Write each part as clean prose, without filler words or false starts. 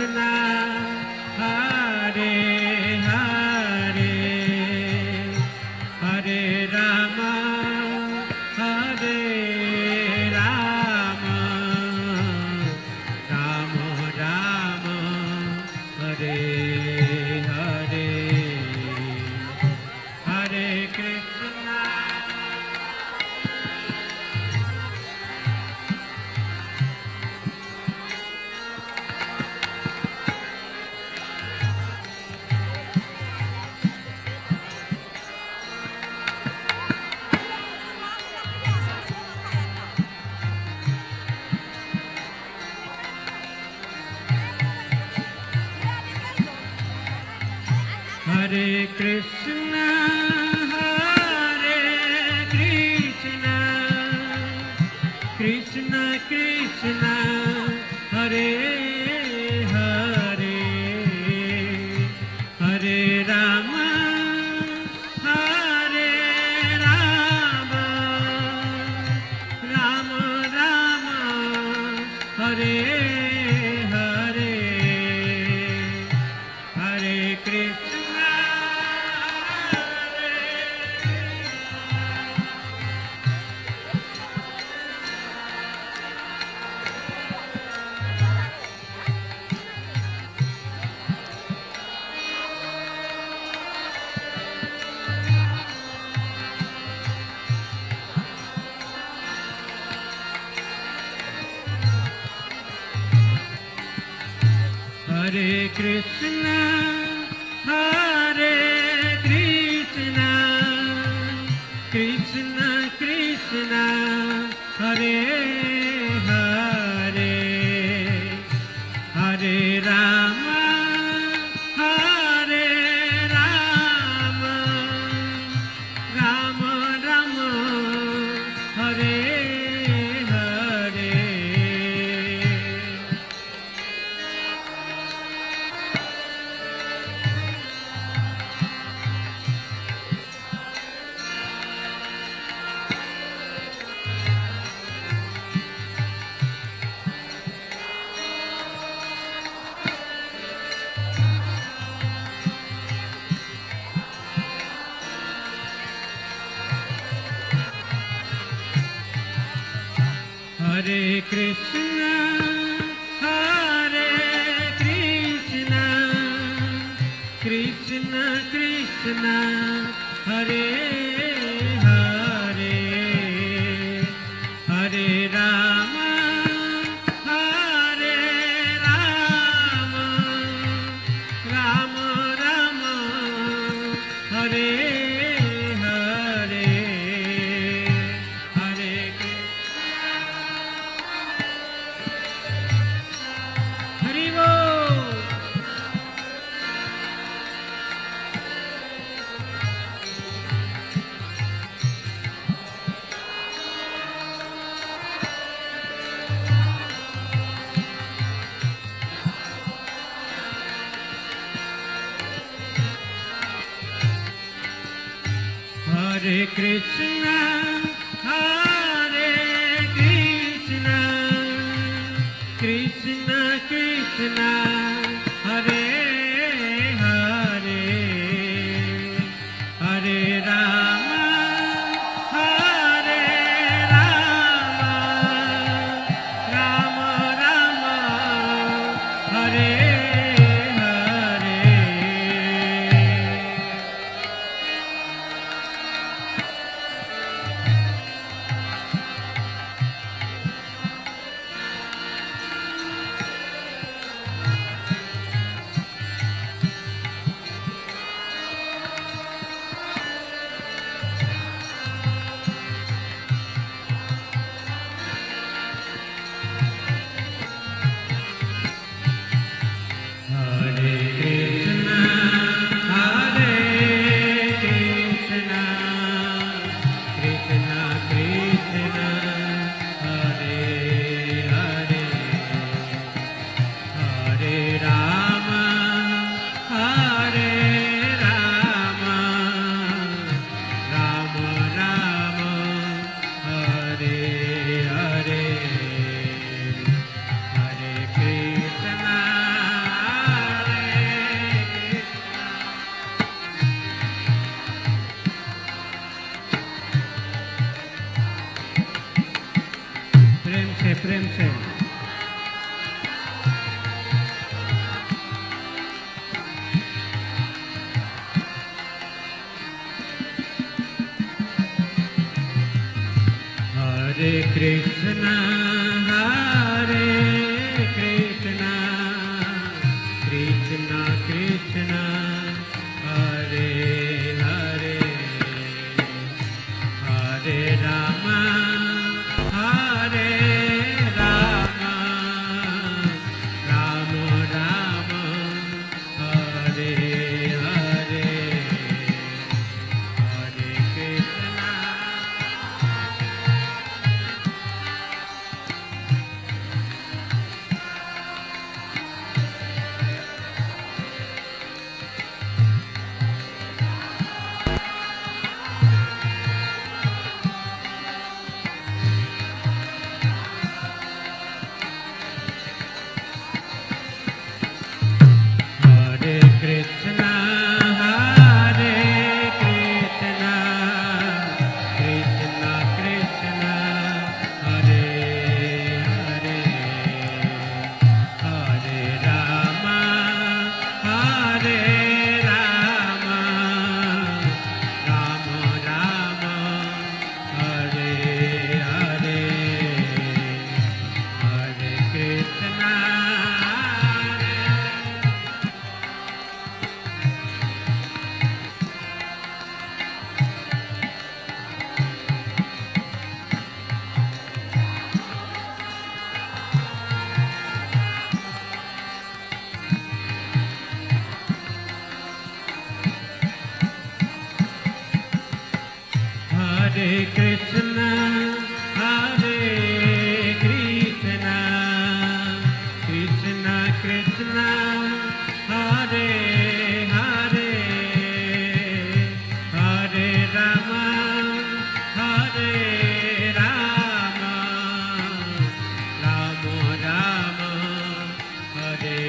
Krishna, Hare Hare, Hare Rama, Hare Rama, Rama Rama, Hare Hare, Hare Krishna. Hare Krishna, Hare Krishna, Krishna Krishna, Hare Hare, Hare Rama, Hare Rama, Rama Rama, Hare Hare, Hare Krishna. Hare Krishna, Hare Krishna, Krishna Krishna, Hare Hare, Hare Rama, Hare Rama, Rama Rama, Hare Hare. Hare Krishna, Hare Krishna, Krishna Krishna, Hare Hare, Hare Rama, Hare Rama, Rama Rama, Hare Hare, Hare Hari Bol. Hare Krishna, Hare Krishna, Krishna Krishna, Hare Hare, Hare Rama, Hare Rama, Rama Rama, Hare Hare. Krishna, Krishna Krishna, Hare Hare, Hare Rama, Hare Rama, Rama Rama, Hare Hare, Hare Krishna. Hare Krishna, Krishna Krishna, Hare Hare, Hare Rama, Hare Rama, Rama Rama, Hare Hare, Hare Krishna. Hare Krishna, Krishna Krishna, Hare Hare, Hare Rama, Hare Rama, Rama Rama, Hare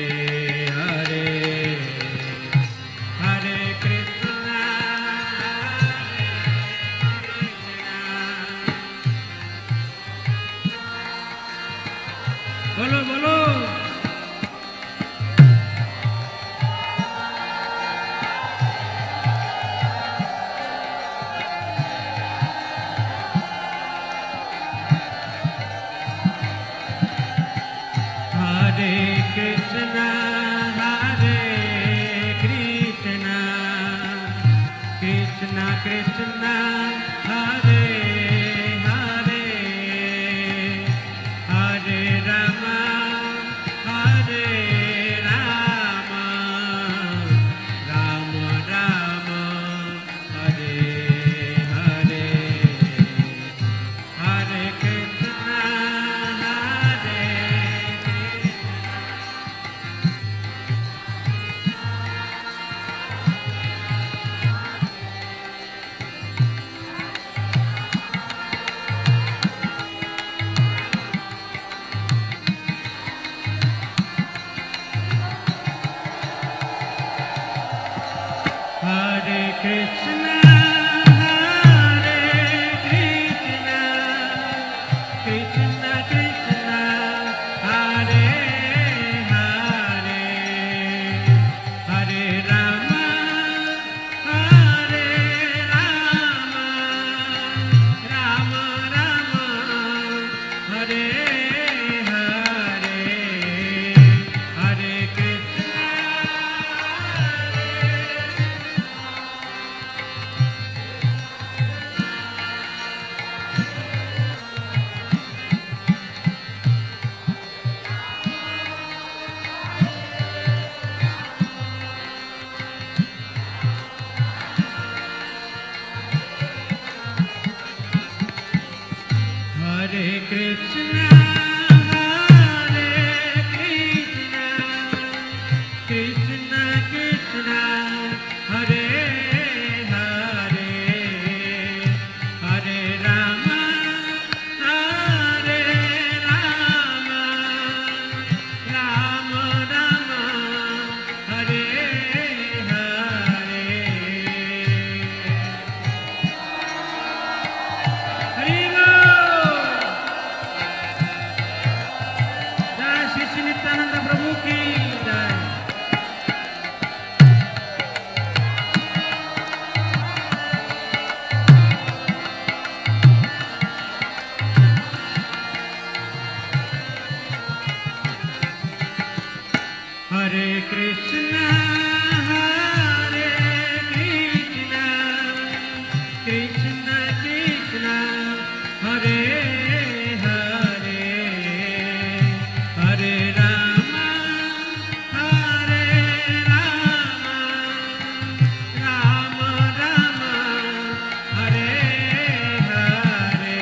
Hare, Hare Krishna. बोलो बोलो। Hare Krishna, Krishna Krishna, Hare Hare, Hare Rama, Hare Rama, Rama Rama, Hare Hare, Hare Krishna, Hare Hare Krishna, Krishna Krishna, Hare Hare, Hare Rama, Hare Rama, Rama Rama, Hare Hare, Hare Krishna. Hare Krishna, Hare Krishna, Krishna Krishna, Hare Hare, Hare Rama, Hare Rama, Rama Rama, Hare Hare,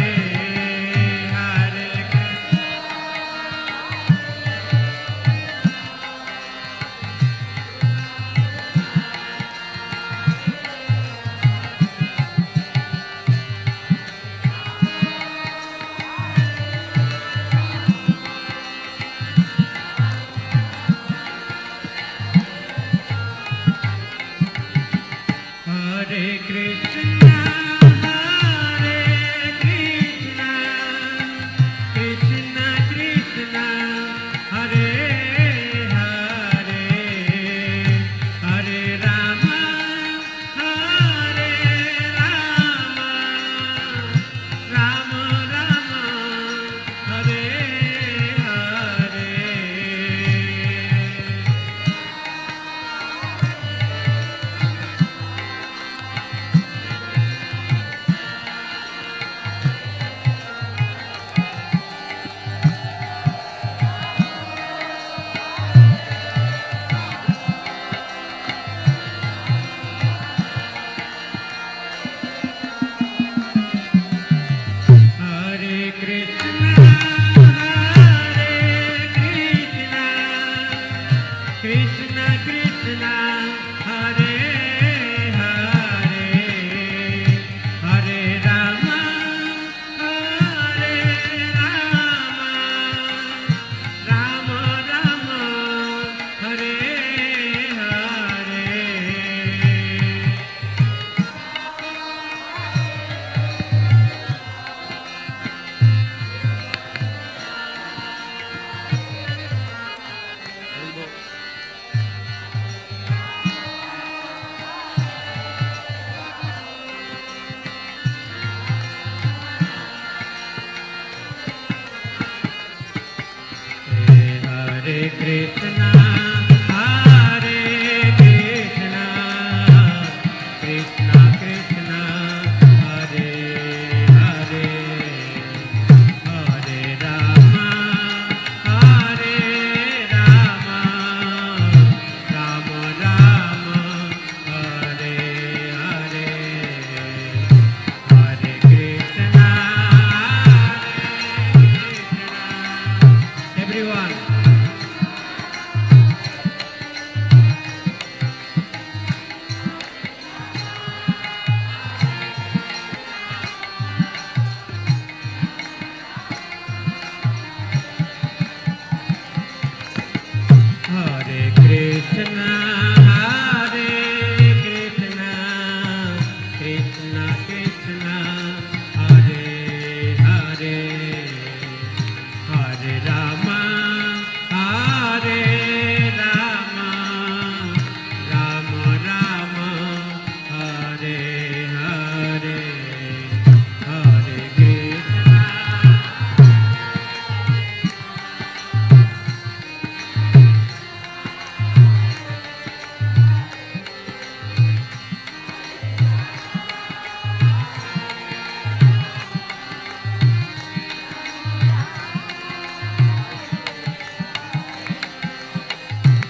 Hare Hare Krishna, Hare Krishna, Krishna Krishna, Hare Hare, Hare Rama, Hare Rama, Rama Rama, Hare Hare. Hare Krishna, Hare Krishna, Krishna Krishna, Hare Hare, Hare Rama, Hare Rama, Rama Rama, Hare Hare. Hare Krishna, Hare Krishna, Krishna Krishna, Hare Hare, Hare Rama, Hare Rama, Rama Rama, Hare Hare, Hare Krishna, Hare Krishna. Everyone. Hare Krishna, Hare Krishna, Krishna Krishna, Hare Hare, Hare Rama, Hare Rama, Rama Rama, Hare Hare, Hare Krishna.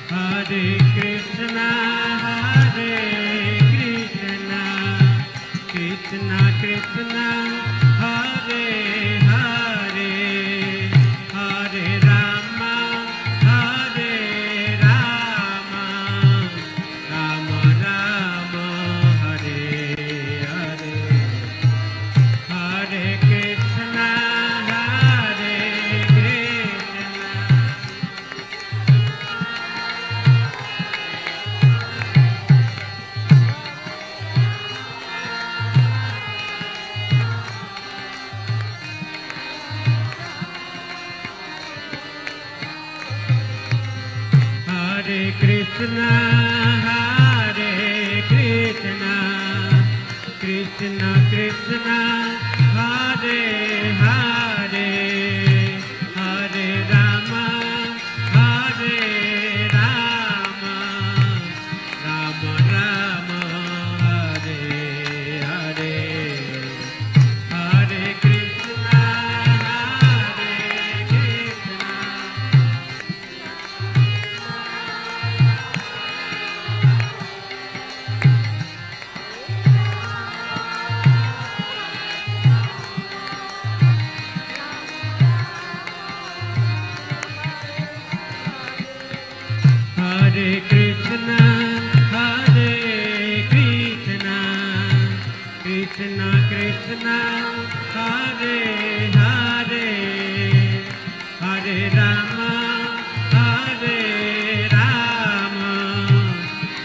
Hare Krishna, Hare Krishna, Krishna Krishna, Hare Hare, Hare Rama, Hare Rama, Rama Rama, Hare Hare, Hare Krishna, Hare Krishna. Hare Krishna, Hare Krishna, Krishna Krishna, Hare Hare, Hare Rama, Hare Rama. Hare Krishna, Hare Krishna, Krishna Krishna, Hare Hare, Hare Rama, Hare Rama,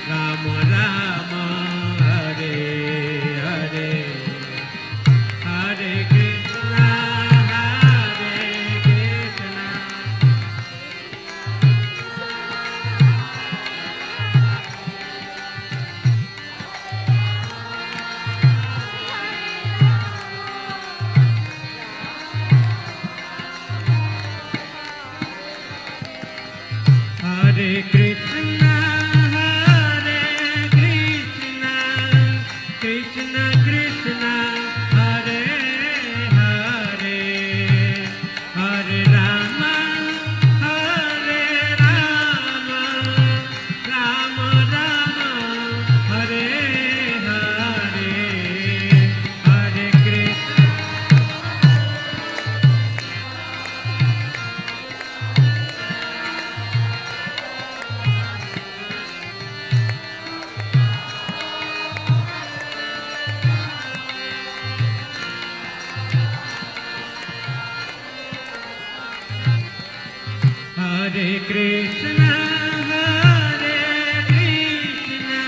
Rama Rama, Hare Hare, Hare Krishna, Hare Krishna. Hare Krishna, Hare Krishna, Krishna Krishna, Hare Hare, Hare Rama, Hare Rama, Rama Rama, Hare Hare, Hare Krishna. Hare Krishna, Hare Krishna,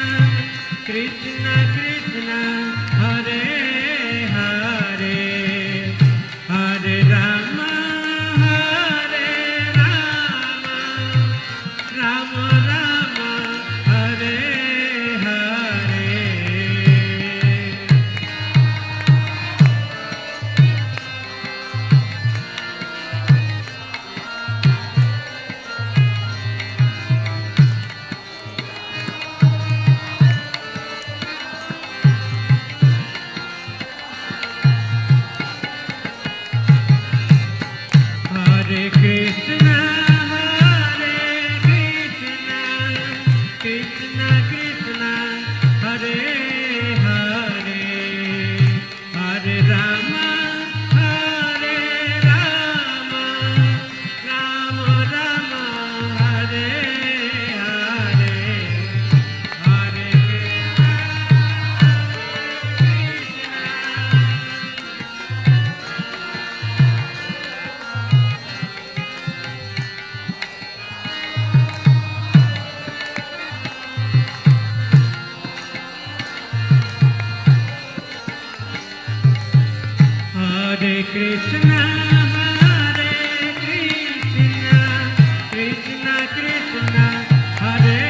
Krishna Krishna, Hare Hare, Hare Rama, Hare Rama, Rama Rama, Hare Hare. Hare Krishna, Hare Krishna, Krishna Krishna, Hare Hare, Hare Rama, Hare Rama, Rama Rama, Hare Hare, Hare Krishna, Hare Krishna, Hare Krishna, Krishna Krishna, Hare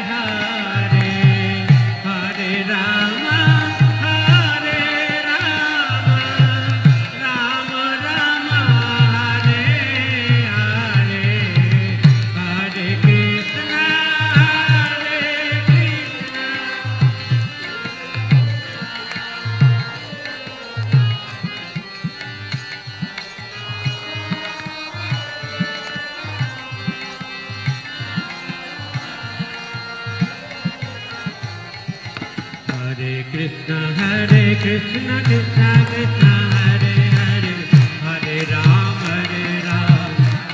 Hare, Hare Rama, Hare Rama, Rama Rama, Hare Hare, Hare Krishna, Hare Krishna. Hare Krishna, Krishna Krishna, Hare Hare, Hare Rama,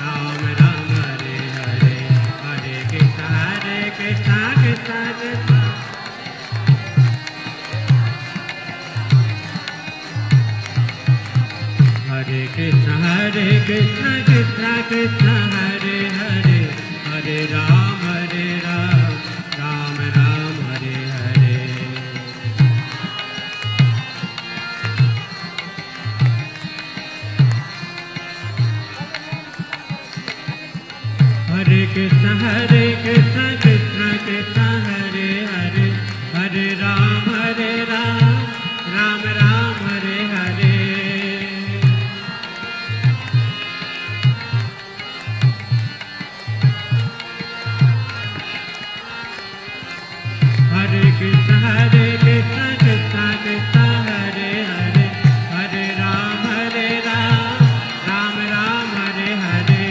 Rama Rama, Hare Hare, Hare Krishna, Krishna Krishna. Hare Krishna, Krishna Krishna, Hare Hare, Hare Rama, Rama Rama, Hare Hare. Hare Krishna, Krishna Krishna, Hare Hare, Hare Rama, Rama Rama, Hare Hare. Hare Krishna, Krishna Krishna, Hare Hare, Hare Rama, Rama Rama, Hare Hare.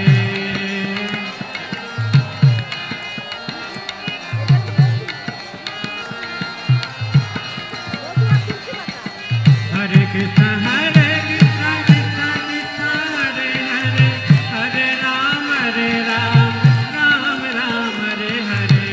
Hare Krishna, Krishna Krishna, Hare Hare, Hare Rama, Rama Rama, Hare Hare.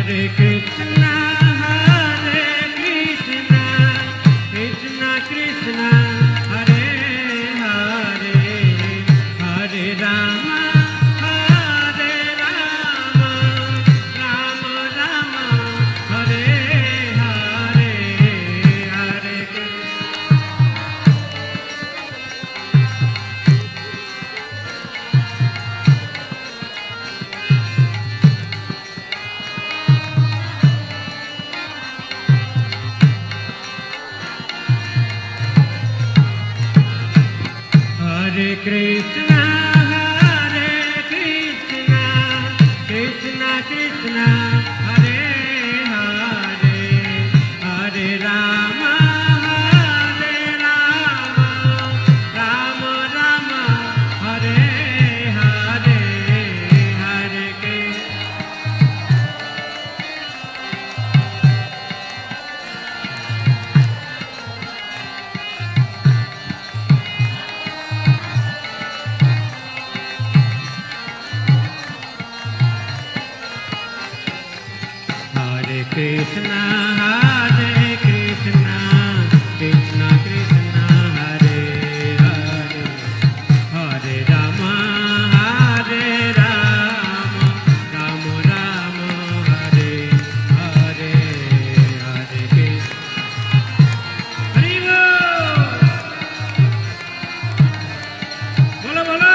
Hare Krishna, Krishna Krishna, Hare Hare, Hare Rama, Rama Rama, Hare Hare, Hare Krishna, Krishna Krishna, Hare Hare, Hare Rama, Rama Rama, Hare Hare, Hare Krishna. Krishna, Hare Krishna, Krishna Krishna, Hare Hare, Hare Rama, Rama Rama, Hare Hare, Hare Krishna. Hari Bol, bolo bolo.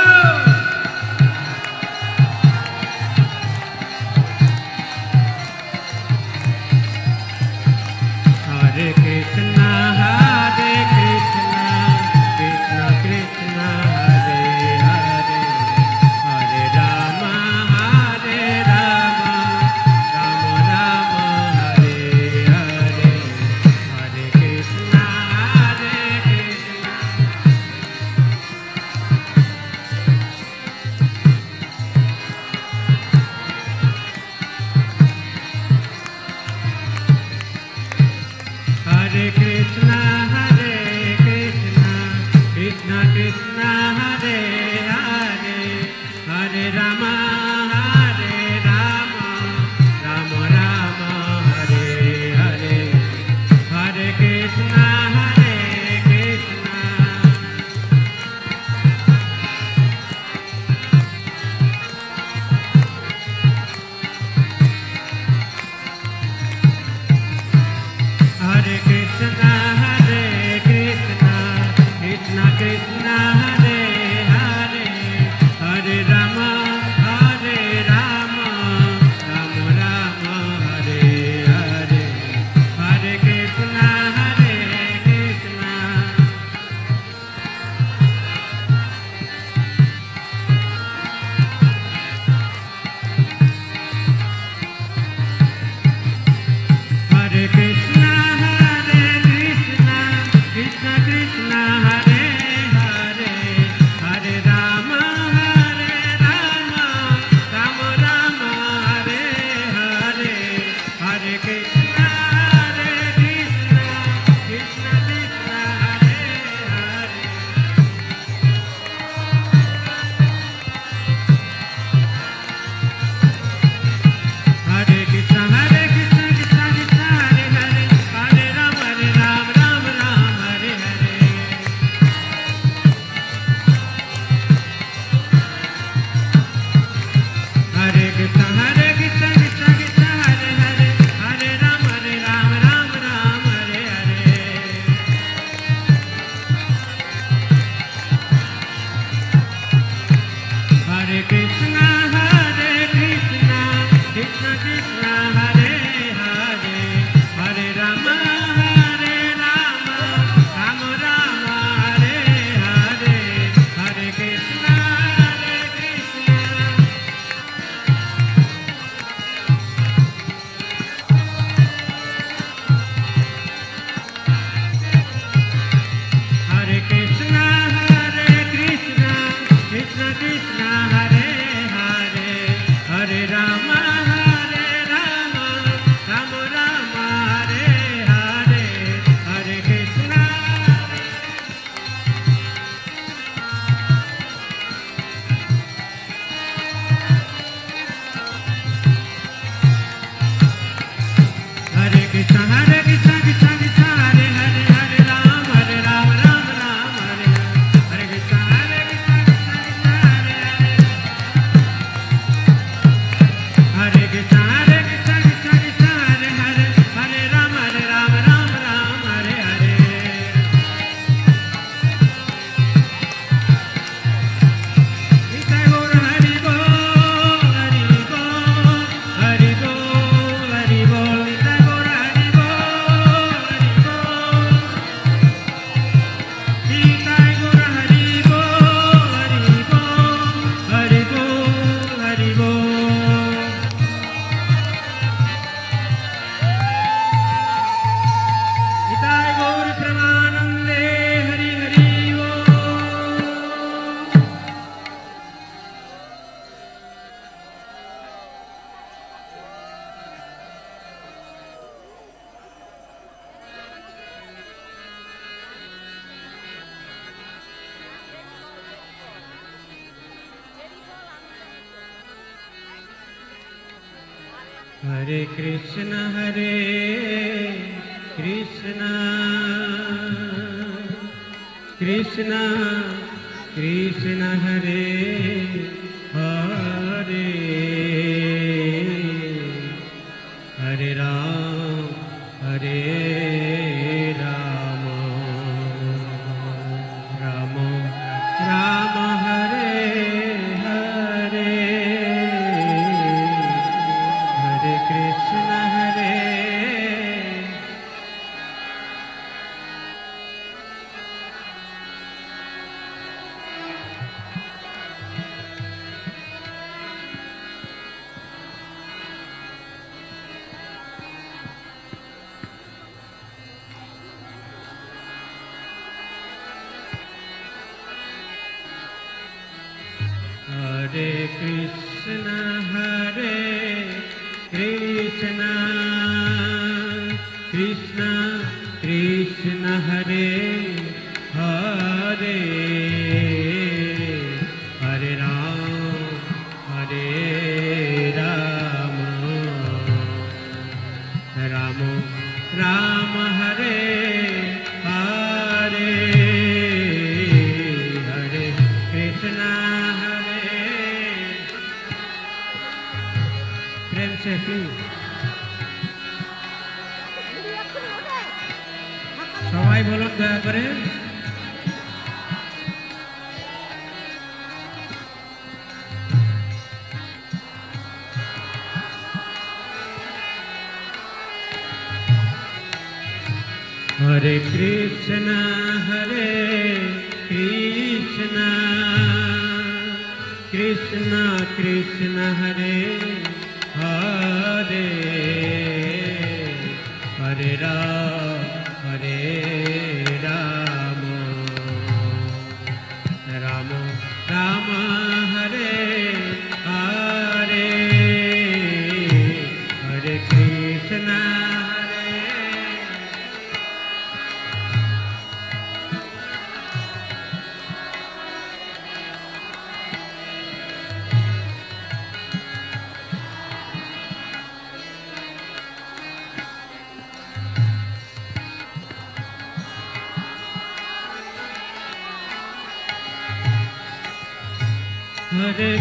Hare Krishna Krishna Krishna Krishna Hare Hare Hare Ram Hare Ram Ram Ram Hare Hare Hare Krishna Hare Krishna Krishna Krishna Hare Hare Hare Ram Hare Ram Ram Ram Hare Hare Hare Krishna प्रेम से सबाई बोलो दया करे Hare Krishna Krishna Krishna Hare Hare Hare Ram Ram Ram Hare Hare Hare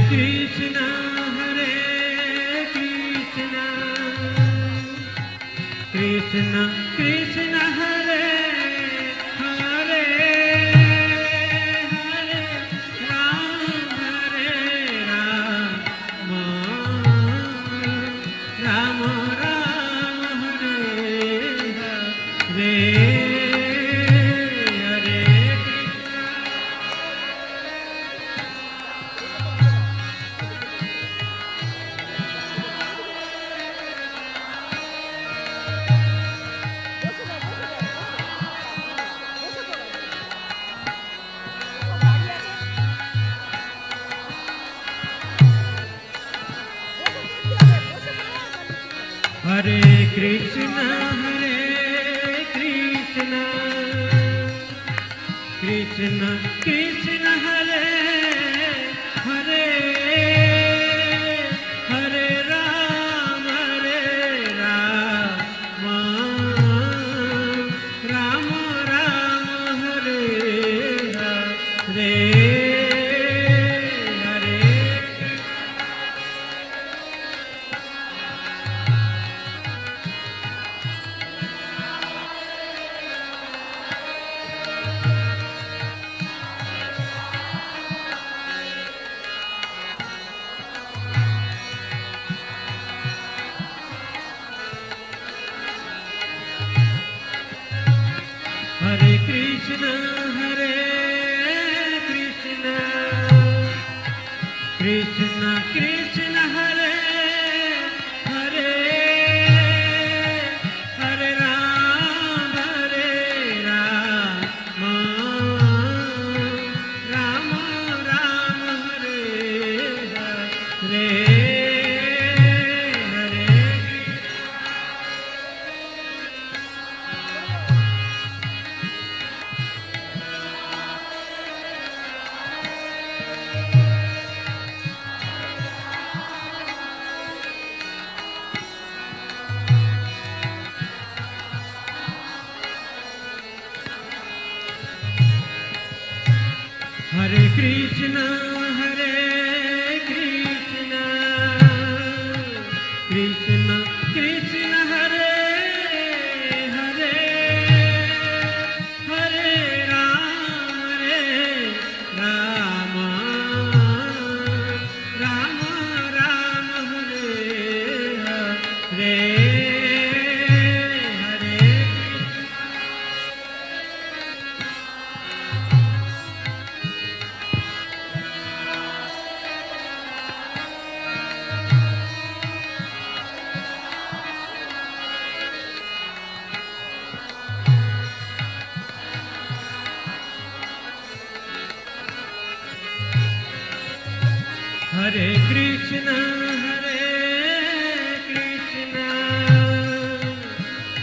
Krishna Hare Krishna Krishna Krishna Hare Hare Hare Ram Ram Ram Hare Hare Hare Krishna Krishna Krishna Hare Hare Hare Ram Ram Ram Hare Hare Hare Krishna Krishna Krishna Hare Hare Hare Ram Ram Ram Hare Hare Krishna Hare Krishna Krishna Krishna Hare Hare Hare Rama Rama Rama Hare Hare Hare Krishna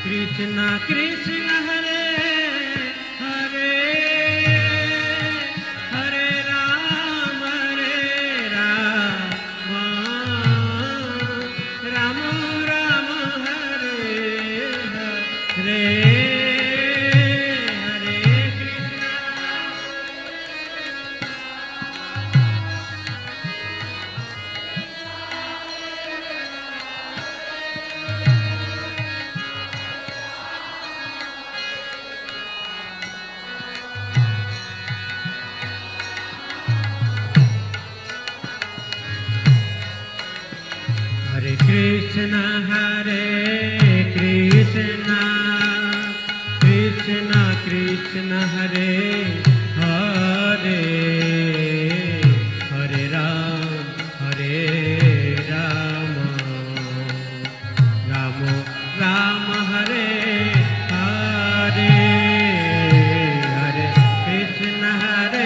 Krishna Krishna Hare Hare Hare Rama Rama Rama Hare Hare Hare Krishna Hare Krishna Krishna Krishna Hare Hare Hare Rama Rama Rama Hare Hare Hare Krishna Hare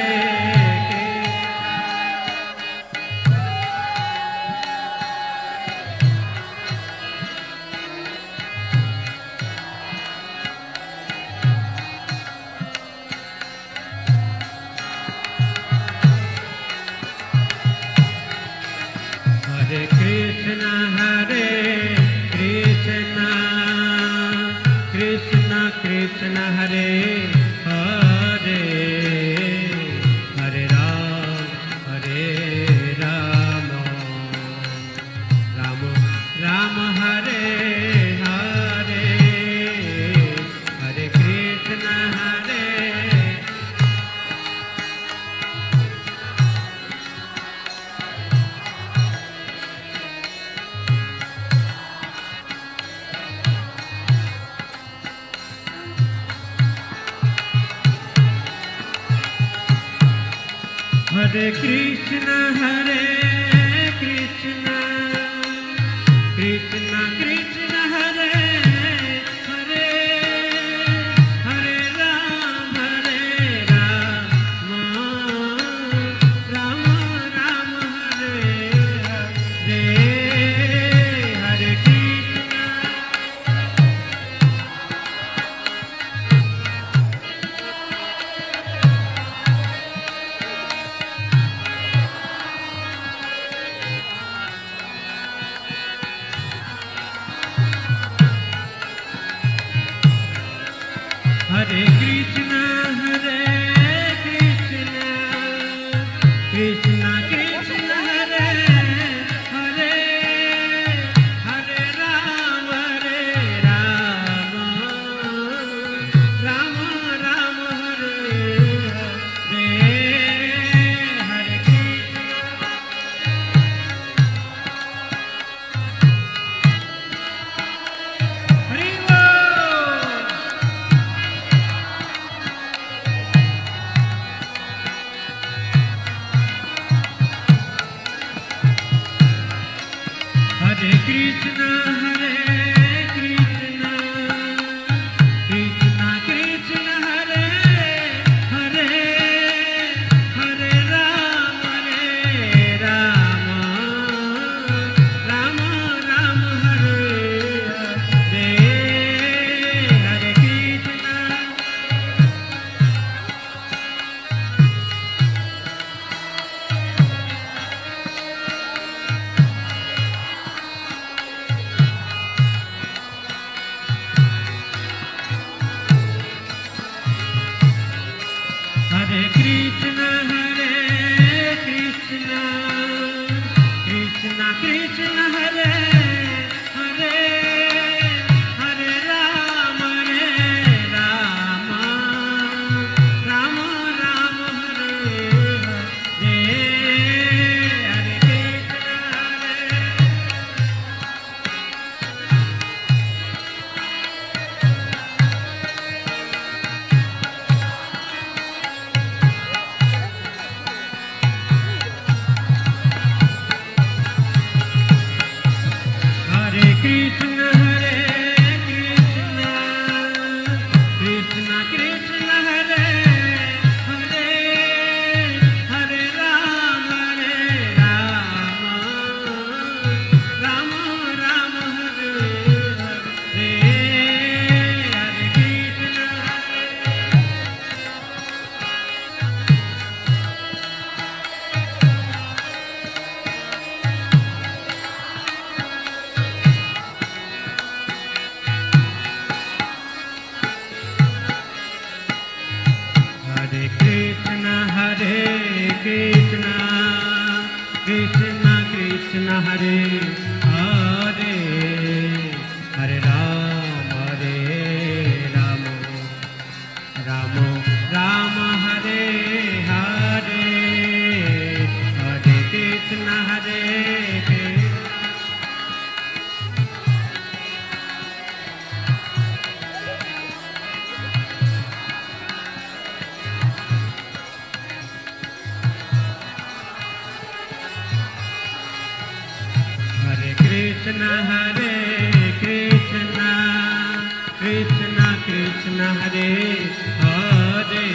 Hare Krishna Krishna Krishna Hare Hare Hare Rama Rama Rama Hare Hare Hare Krishna Hare Hare Krishna Krishna Krishna Hare Hare Hare Rama Rama Rama Hare Hare Hare Krishna Hare Krishna Krishna Krishna Hare Hare Hare Rama Rama Rama Hare Hare Hare Krishna Hare Hare Krishna Krishna Krishna Hare Hare Hare Rama Rama Rama Hare Hare Hare Krishna Krishna Hare Hare Hare Rama Rama Rama Hare Hare Hare Krishna Hare Krishna Hare Krishna Krishna Krishna Hare Hare Hare Rama Rama Rama Hare Hare Hare Krishna Hare Krishna Hare Krishna Krishna Krishna Hare Hare Hare Rama Rama Rama Hare Hare Hare Krishna Hare Krishna Hare Krishna Hare Krishna Krishna Krishna Hare Hare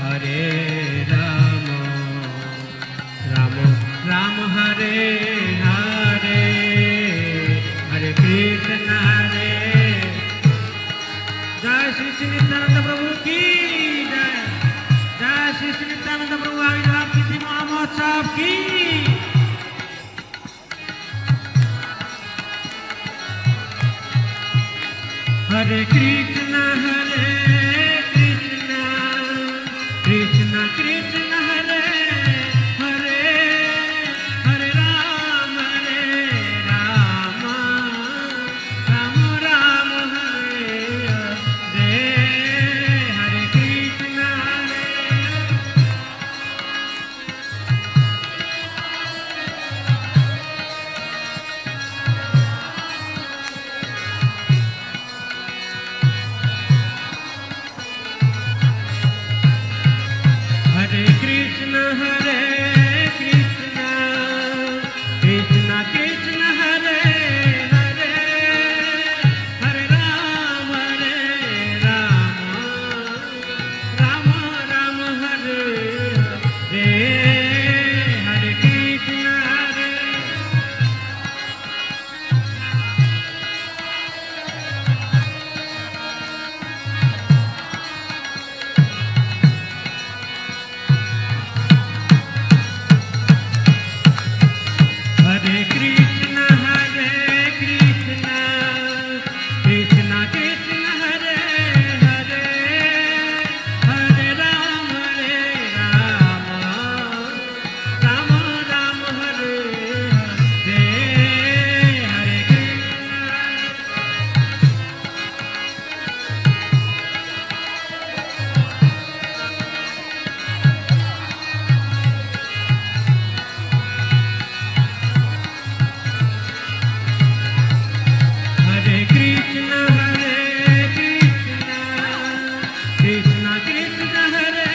Hare Rama Rama Hare Hare Hare Krishna Hare Jai Shri Shri Nityananda Prabhu ki Jai Jai Shri Shri Nityananda Prabhu Avirbhav Tithi Mahotsav ki Hare Krishna Hare Krishna Krishna Krishna Hare Hare Hare Rama Rama Rama Hare Hare Hare Krishna Hare Krishna Hare Krishna Krishna Krishna Hare Hare Hare Rama Rama Rama Hare Hare Hare Krishna Hare Hare Krishna Hare Krishna Krishna Krishna Hare Hare Hare Rama Rama Rama Hare Hare Hare Krishna Hare Krishna Krishna Krishna Hare Hare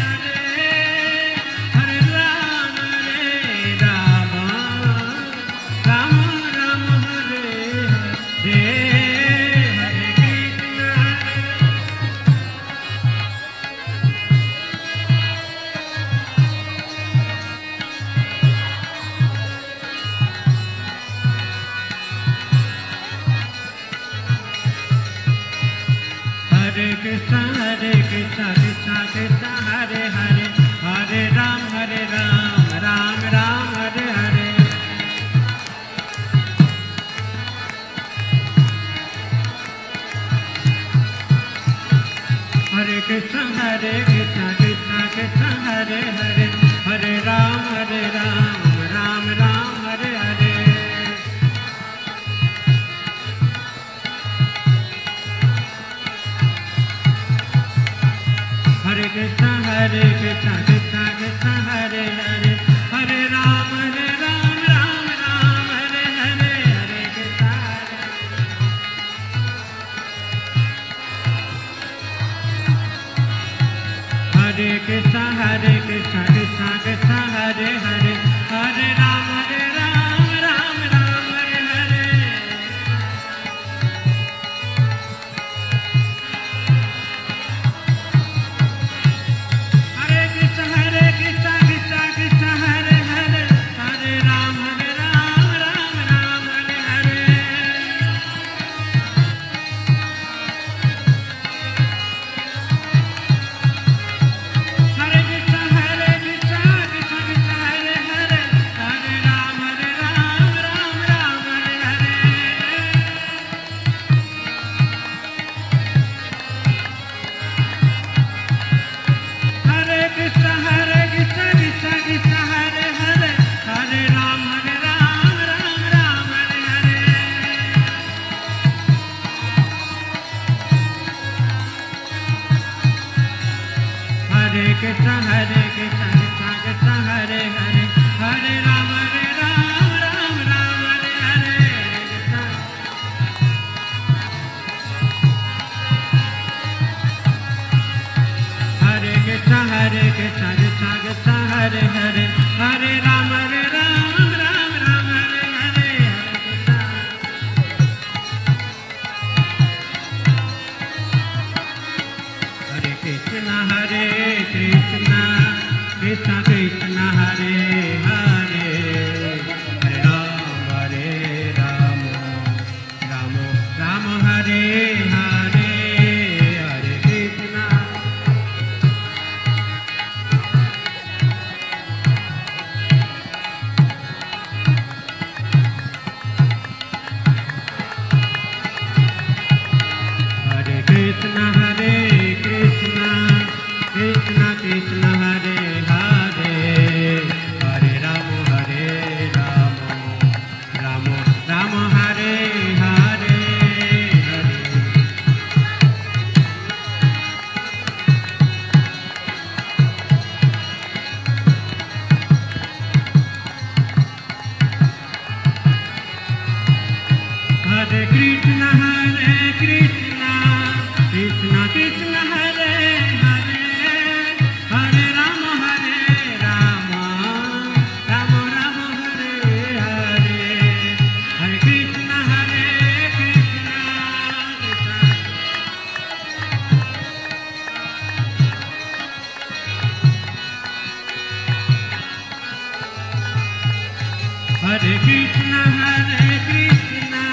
Hare Rama Rama Hare Hare Hare Krishna Hare Krishna Krishna Krishna Hare Hare Hare Ram Ram Hare Hare Hare Krishna Krishna Krishna Hare Hare Hare Ram Krishna Krishna Krishna Hare Hare Hare Ram Ram Ram Hare Hare Hare Krishna Krishna Krishna Krishna Hare Hare Hare Ram Ram Ram Hare Hare Hare Krishna Krishna Krishna Hare Hare Hare Ram Ram Ram Hare Hare Hare Krishna Krishna Krishna Hare Hare Hare Ram Ram Ram Hare Hare Hare Krishna Krishna Krishna Hare Hare Hare Ram Ram Hare Hare Hare Krishna Krishna Krishna Hare Hare Hare Ram Ram Hare Hare Hare Krishna Krishna Krishna Hare Hare Hare Ram Ram Hare Hare Hare Krishna Krishna Krishna Hare Hare Hare Ram Ram Ram Hare Hare Hare Krishna Hare Krishna Krishna Krishna Hare Hare Hare Ram Ram Ram Hare Hare Hare Krishna Krishna Krishna Hare Hare Hare Ram Ram Ram Hare Hare Hare Krishna Krishna Hare Krishna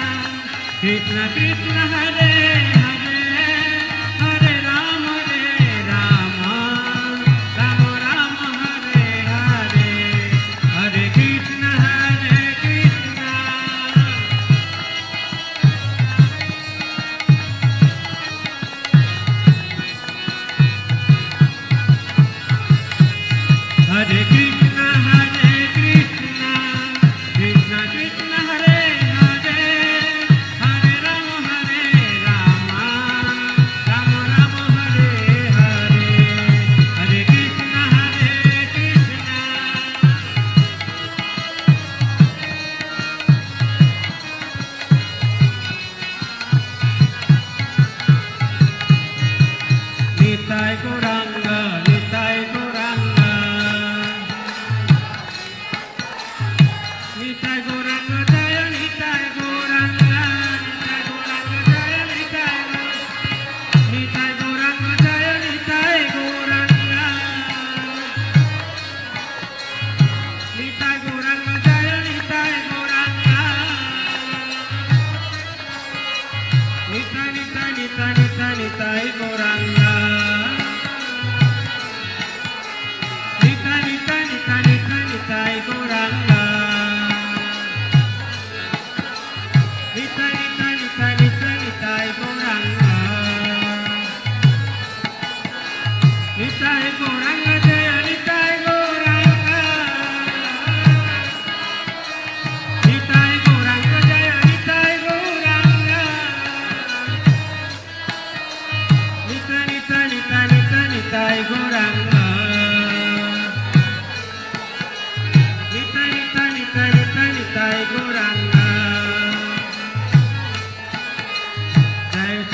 Krishna Krishna Hare Hare Hare Ram Ram Ram Hare Hare Hare Krishna Hare Krishna Krishna Krishna Hare Hare Hare Ram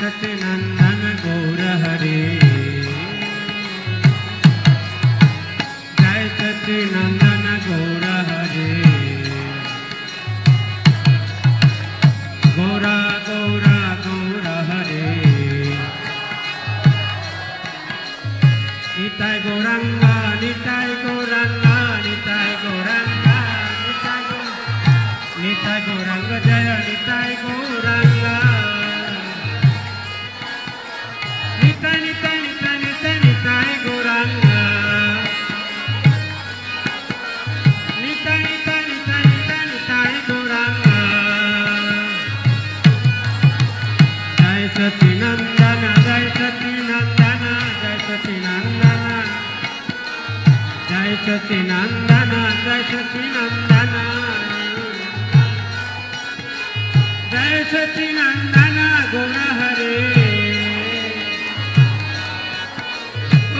सच्चिनंदन गौर हरे जय सच्चिनंदन गौर हरे गौरा गौरा गौर हरे निताय गौरंगा निताय गौरंगा निताय गौरंगा निताय गौरंग जय निताय गौरंगा निताय निताय निताय निताय निताय गौरंगा निताय निताय निताय निताय निताय गौरंगा जय सच्चिनंदन जय सच्चिनंदन जय सच्चिनंदन जय सच्चिनंदन जय सच्चिनंदन जय सच्चिनंदन गौर हरे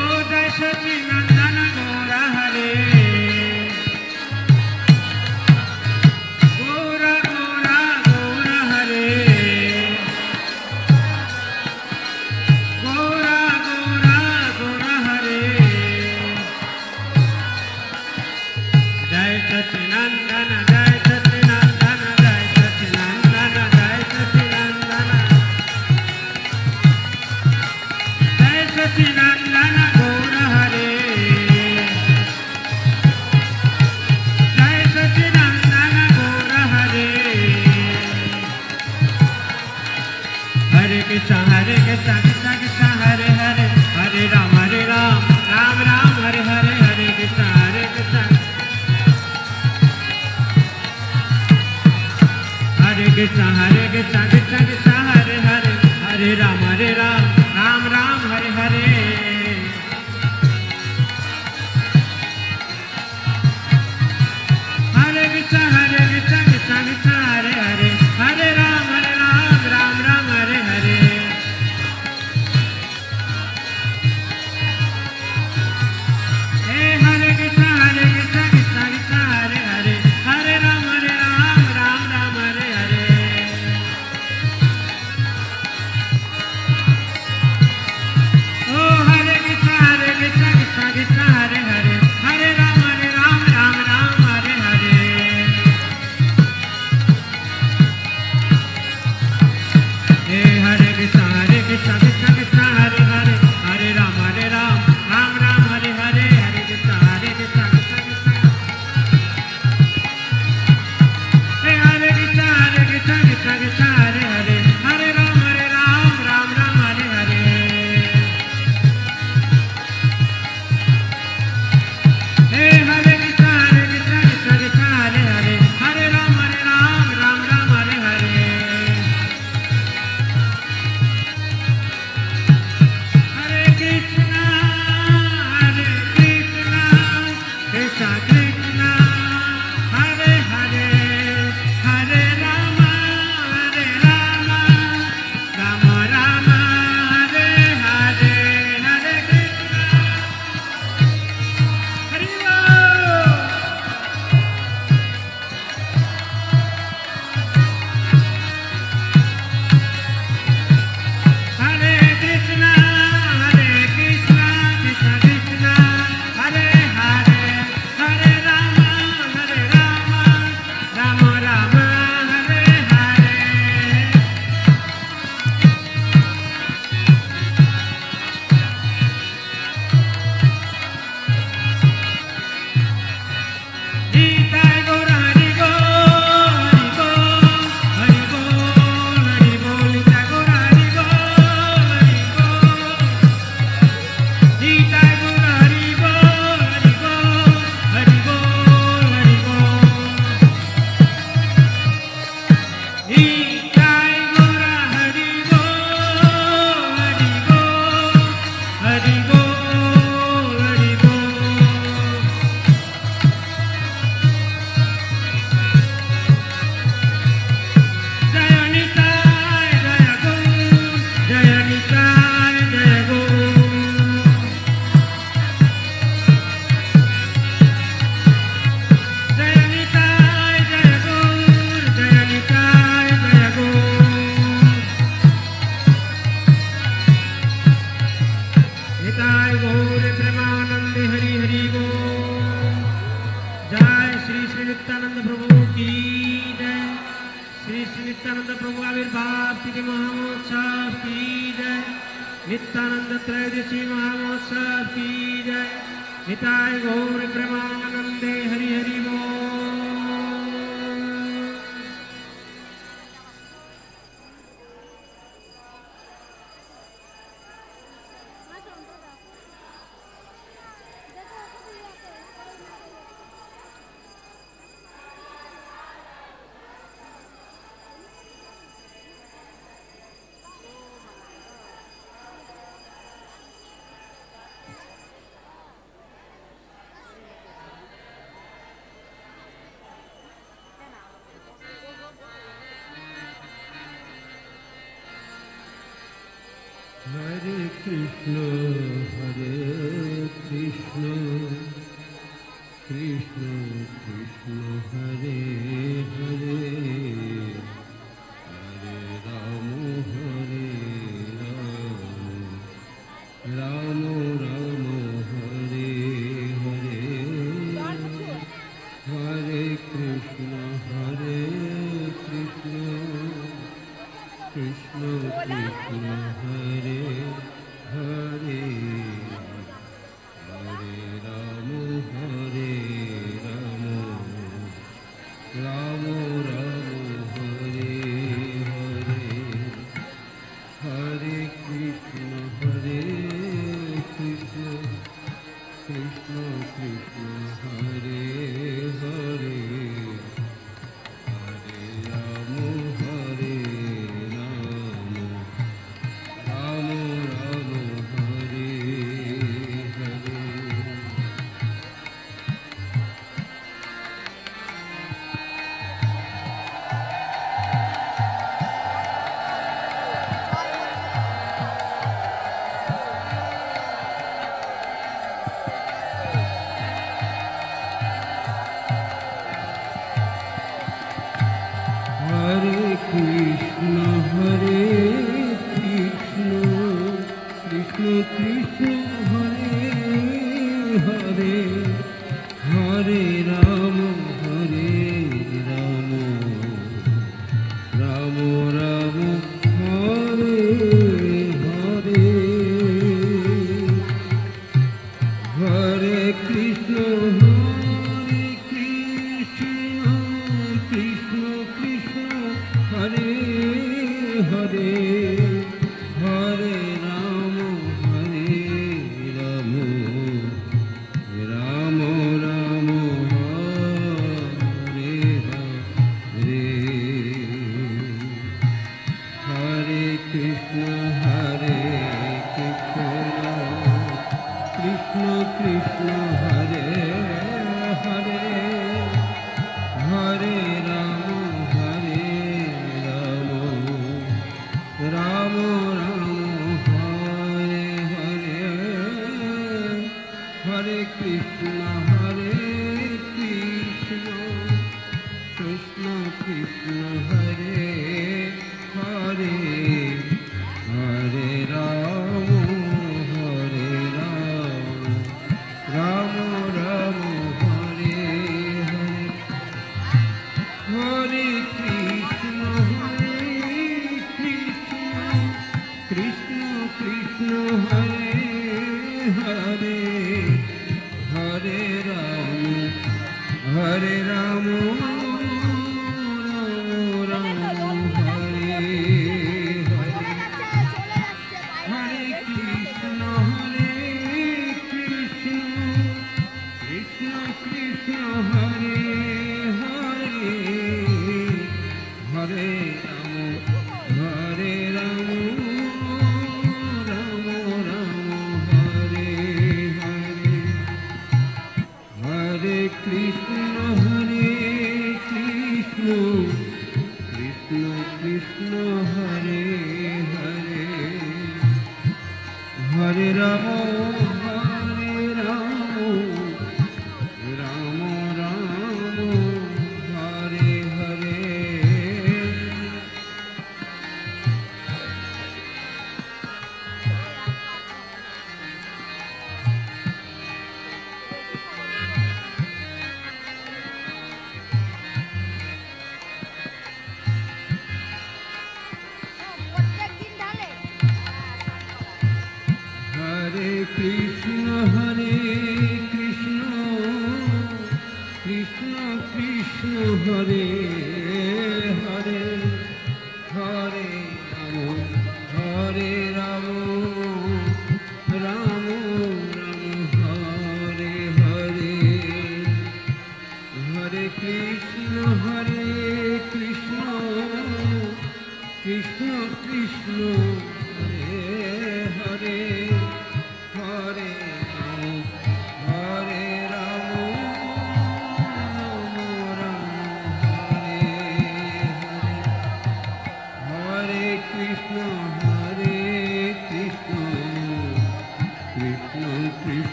ओ जय सच्चिनंदन गौर हरे गौर गौर गौर हरे गौर गौर गौर हरे जय सच्चिनंदन जय सच्चिनंदन जय सच्चिनंदन जय सच्चिनंदन जय सच्चिनंदन गौर हरे जय सच्चिनंदन गौर हरे हरे कृष्ण कृष्ण कृष्ण हरे हरे हरे राम राम राम हरे हरे हरे कृष्ण कृष्ण हरे कृष्ण कृष्ण कृष्ण हरे हरे हरे राम राम राम हरे हरे हरे कृष्ण कृष्ण कृष्ण हरे हरे हरे राम राम राम हरे हरे हे हरे कृष्ण कृष्ण कृष्ण हरे हरे हरे राम राम राम हरे हरे नित्यानंद प्रभु आविर्भाव तिथि महामहोत्सव की जय। नित्यानंद त्रयोदशी महामहोत्सव की जय। निताय गौर प्रेमानंदे हरि हरि बोल। Hare Krishna, Krishna Krishna, Hare Hare, Hare Rama, Rama Rama, Hare Hare, Hare Krishna, Krishna Krishna, Hare Hare, Hare Rama, Rama Rama, Hare Hare, Hare Krishna, Krishna Krishna, Hare Hare, Hare Rama, Rama Rama, Hare Hare. Hare Krishna, Krishna Krishna, Hare Hare, Hare Rama, Rama Rama, Hare Hare, Hare Krishna, Krishna Krishna, Hare Hare, Hare Rama, Rama Rama, Hare Hare, Hare Krishna, Krishna Krishna, Hare Hare, Hare Rama, Rama Rama, Hare Hare, Hare Krishna, Krishna Krishna, Hare Hare, Hare Rama, Rama Rama, Hare Hare, Hare Krishna, Krishna Krishna, Hare Hare, Hare Rama, Rama Rama, Hare Hare, Hare Krishna, Krishna Krishna, Hare Hare,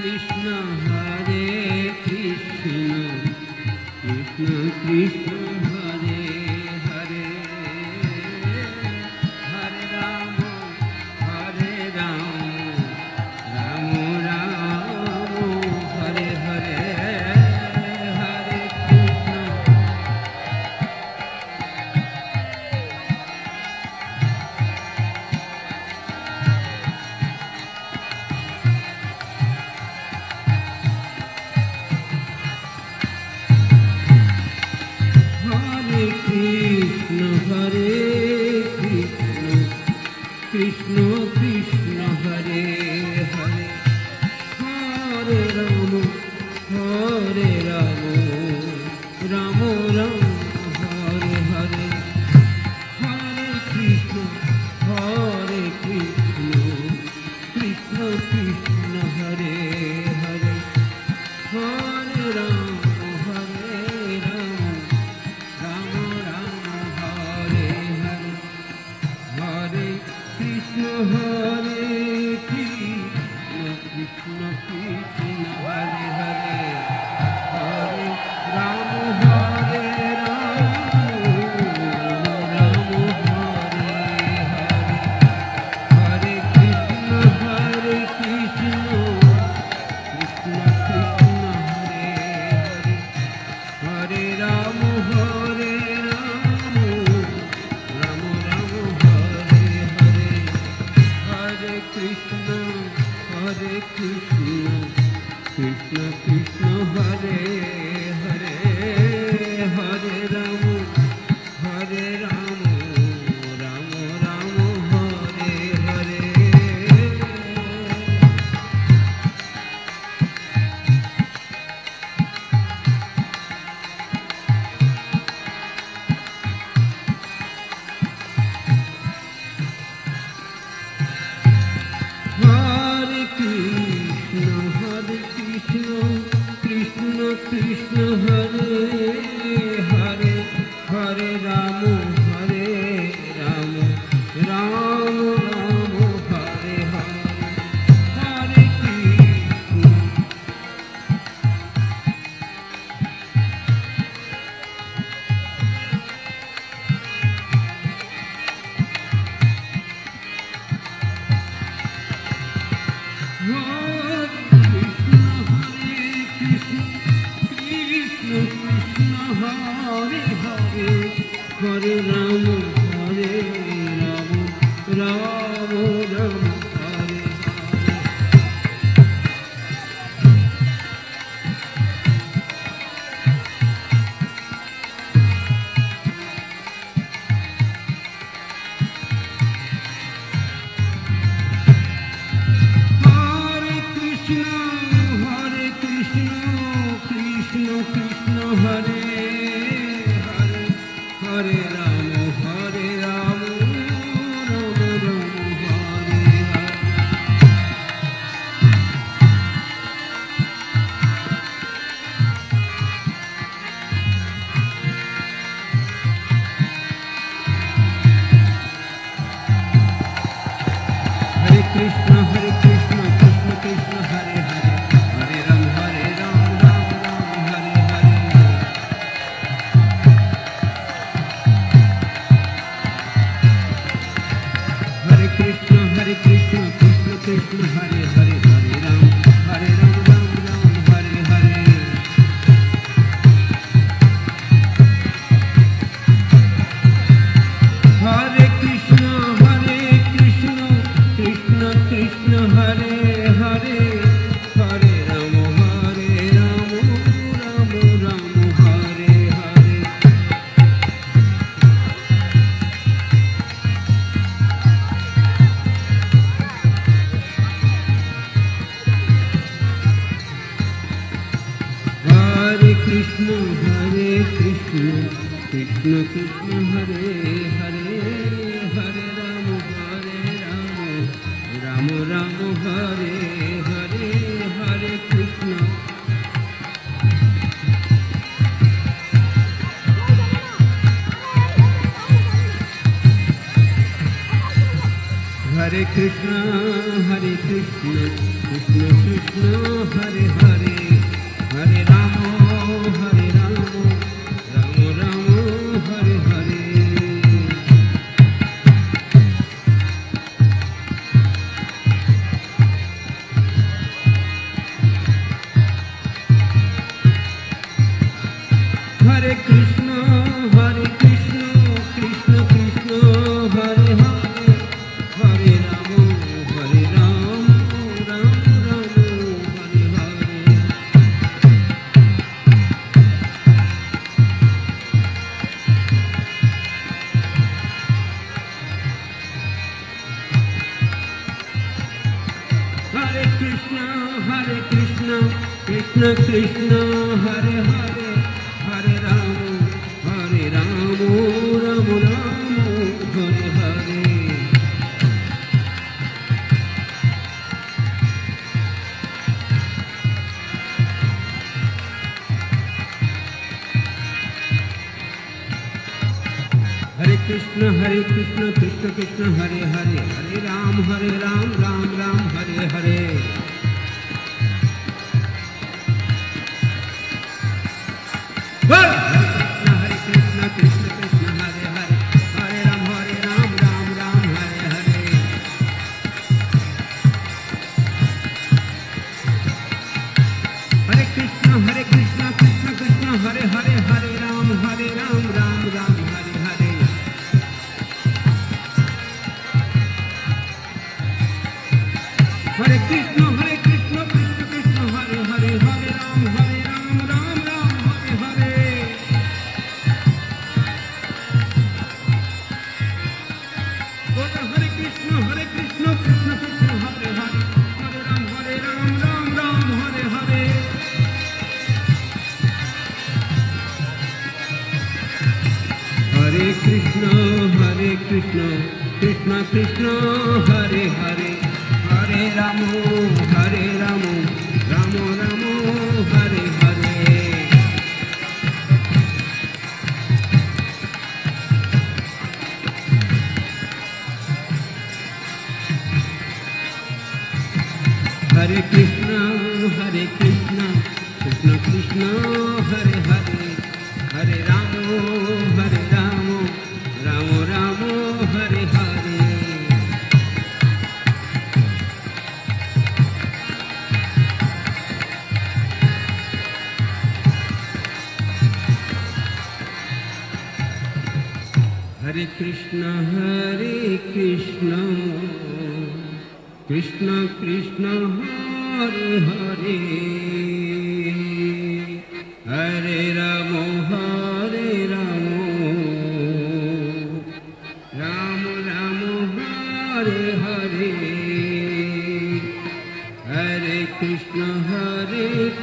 Krishna হরে কৃষ্ণ কৃষ্ণ কৃষ্ণ হরে হরে হরে রাম রাম রাম হরে হরে হরে কৃষ্ণ হরে কৃষ্ণ কৃষ্ণ কৃষ্ণ হরে হরে হরে রাম রাম রাম হরে হরে হরে কৃষ্ণ কৃষ্ণ কৃষ্ণ হরে হরে হরে রাম রাম রাম হরে হরে হরে কৃষ্ণ কৃষ্ণ কৃষ্ণ হরে হরে হরে রাম রাম হরে হরে হরে কৃষ্ণ কৃষ্ণ কৃষ্ণ হরে হরে হরে রাম রাম রাম হরে হরে হরে কৃষ্ণ কৃষ্ণ কৃষ্ণ হরে হরে হরে রাম রাম রাম হরে হরে হরে কৃষ্ণ কৃষ্ণ কৃষ্ণ হরে হরে হরে রাম রাম রাম হরে হরে হরে কৃষ্ণ হরে Ram Ram Ram Hare Hare Hare Krishna Krishna Krishna Hare Hare Hare Ram Ram Ram Hare Hare Hare Krishna Krishna Krishna Hare Hare Hare Ram Ram Hare Hare Hare Krishna Krishna Krishna Hare Hare Hare Ram Ram Hare Hare Hare Krishna Krishna Krishna Hare Hare Hare Ram Ram Hare Hare Hare Krishna Krishna Krishna Hare Hare Hare Ram Ram Hare Hare Hare Krishna Hare Krishna, Krishna Krishna, Hare Hare, Hare Rama, Rama Rama, Hare Hare. Hare Krishna, Krishna Krishna, Hare Hare, Hare Rama, Rama Rama, Hare Hare. Hare Krishna, Krishna Krishna, Hare Hare, Hare Rama, Rama Rama, Hare Hare. Hare Krishna, Krishna Krishna, Hare Hare, Hare Ram, Ram Ram, Hare Hare. Hare Krishna, Krishna Krishna, Hare Hare, Hare Ram, Ram Ram, Hare Hare. Hare Krishna, Krishna Krishna, Hare Hare, Hare Ram, Ram Ram, Hare Hare. Hare Krishna, Krishna Krishna, Hare Hare, Hare Ram, Ram Ram, Hare Hare. Hare Krishna, Krishna Krishna, Hare Hare, Hare Ram, Ram Ram, Hare Hare. Hare Krishna, Krishna Krishna, Hare Hare, Hare Rama, Rama Rama, Hare Hare. Hare Krishna, Krishna Krishna, Hare Hare, Hare Rama, Rama Rama, Hare Hare. Hare Krishna, Krishna Krishna, Hare Hare, Hare Rama, Rama Rama, Hare Hare. Hare Krishna,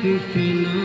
Krishna